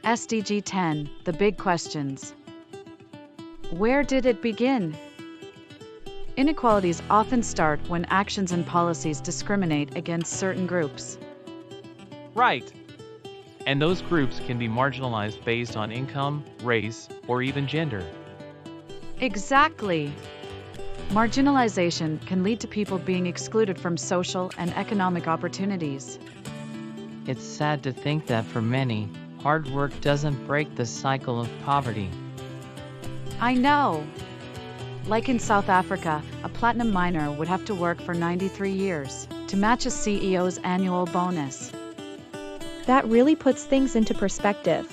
SDG10, the Big Questions. Where did it begin? Inequalities often start when actions and policies discriminate against certain groups. Right. And those groups can be marginalized based on income, race, or even gender. Exactly. Marginalization can lead to people being excluded from social and economic opportunities. It's sad to think that for many, hard work doesn't break the cycle of poverty. I know. Like in South Africa, a platinum miner would have to work for 93 years to match a CEO's annual bonus. That really puts things into perspective.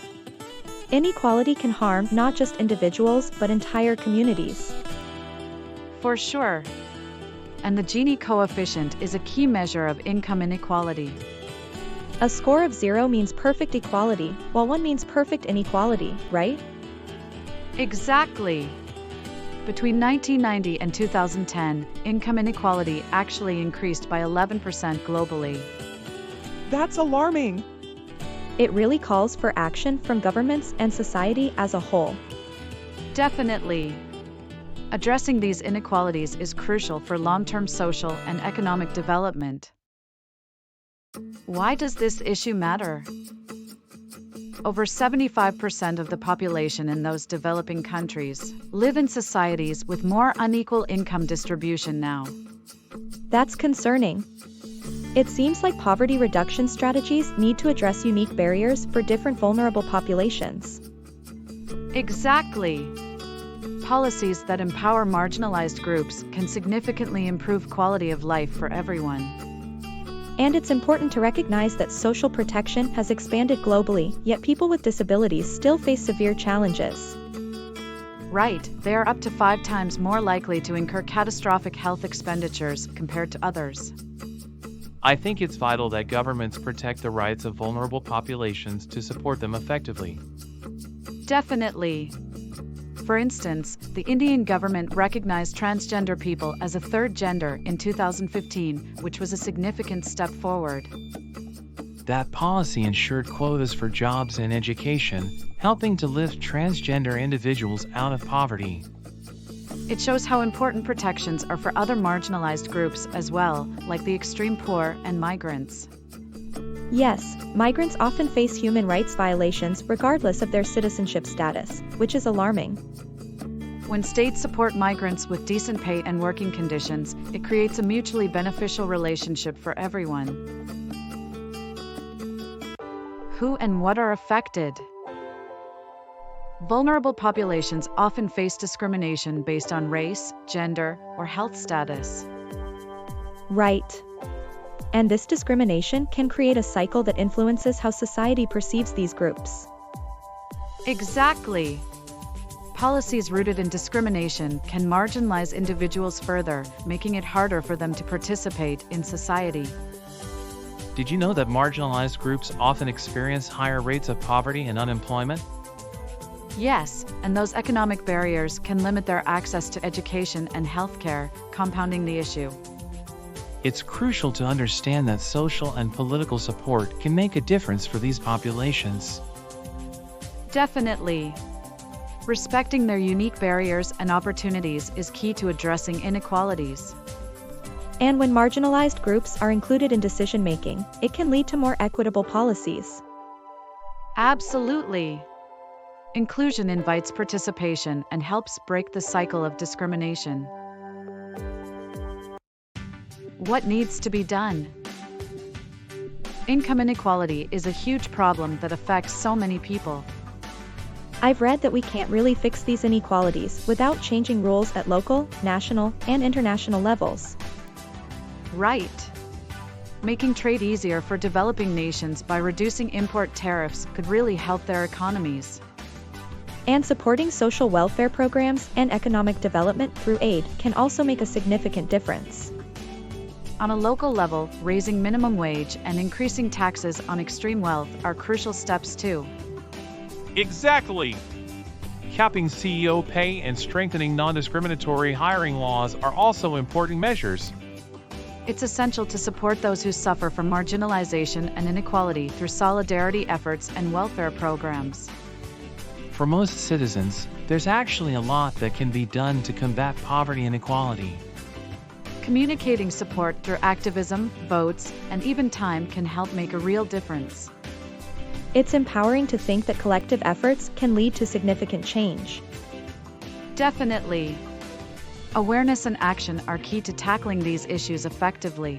Inequality can harm not just individuals but entire communities. For sure. And the Gini coefficient is a key measure of income inequality. A score of 0 means perfect equality, while 1 means perfect inequality, right? Exactly. Between 1990 and 2010, income inequality actually increased by 11% globally. That's alarming. It really calls for action from governments and society as a whole. Definitely. Addressing these inequalities is crucial for long-term social and economic development. Why does this issue matter? Over 75% of the population in those developing countries live in societies with more unequal income distribution now. That's concerning. It seems like poverty reduction strategies need to address unique barriers for different vulnerable populations. Exactly. Policies that empower marginalized groups can significantly improve quality of life for everyone. And it's important to recognize that social protection has expanded globally, yet people with disabilities still face severe challenges. Right, they are up to 5 times more likely to incur catastrophic health expenditures compared to others. I think it's vital that governments protect the rights of vulnerable populations to support them effectively. Definitely. For instance, the Indian government recognized transgender people as a third gender in 2015, which was a significant step forward. That policy ensured quotas for jobs and education, helping to lift transgender individuals out of poverty. It shows how important protections are for other marginalized groups as well, like the extreme poor and migrants. Yes, migrants often face human rights violations regardless of their citizenship status, which is alarming. When states support migrants with decent pay and working conditions, it creates a mutually beneficial relationship for everyone. Who and what are affected? Vulnerable populations often face discrimination based on race, gender, or health status. Right. And this discrimination can create a cycle that influences how society perceives these groups. Exactly. Policies rooted in discrimination can marginalize individuals further, making it harder for them to participate in society. Did you know that marginalized groups often experience higher rates of poverty and unemployment? Yes, and those economic barriers can limit their access to education and healthcare, compounding the issue. It's crucial to understand that social and political support can make a difference for these populations. Definitely. Respecting their unique barriers and opportunities is key to addressing inequalities. And when marginalized groups are included in decision-making, it can lead to more equitable policies. Absolutely. Inclusion invites participation and helps break the cycle of discrimination. What needs to be done? Income inequality is a huge problem that affects so many people. I've read that we can't really fix these inequalities without changing rules at local, national, and international levels. Right. Making trade easier for developing nations by reducing import tariffs could really help their economies. And supporting social welfare programs and economic development through aid can also make a significant difference. On a local level, raising minimum wage and increasing taxes on extreme wealth are crucial steps too. Exactly! Capping CEO pay and strengthening non-discriminatory hiring laws are also important measures. It's essential to support those who suffer from marginalization and inequality through solidarity efforts and welfare programs. For most citizens, there's actually a lot that can be done to combat poverty and inequality. Communicating support through activism, votes, and even time can help make a real difference. It's empowering to think that collective efforts can lead to significant change. Definitely. Awareness and action are key to tackling these issues effectively.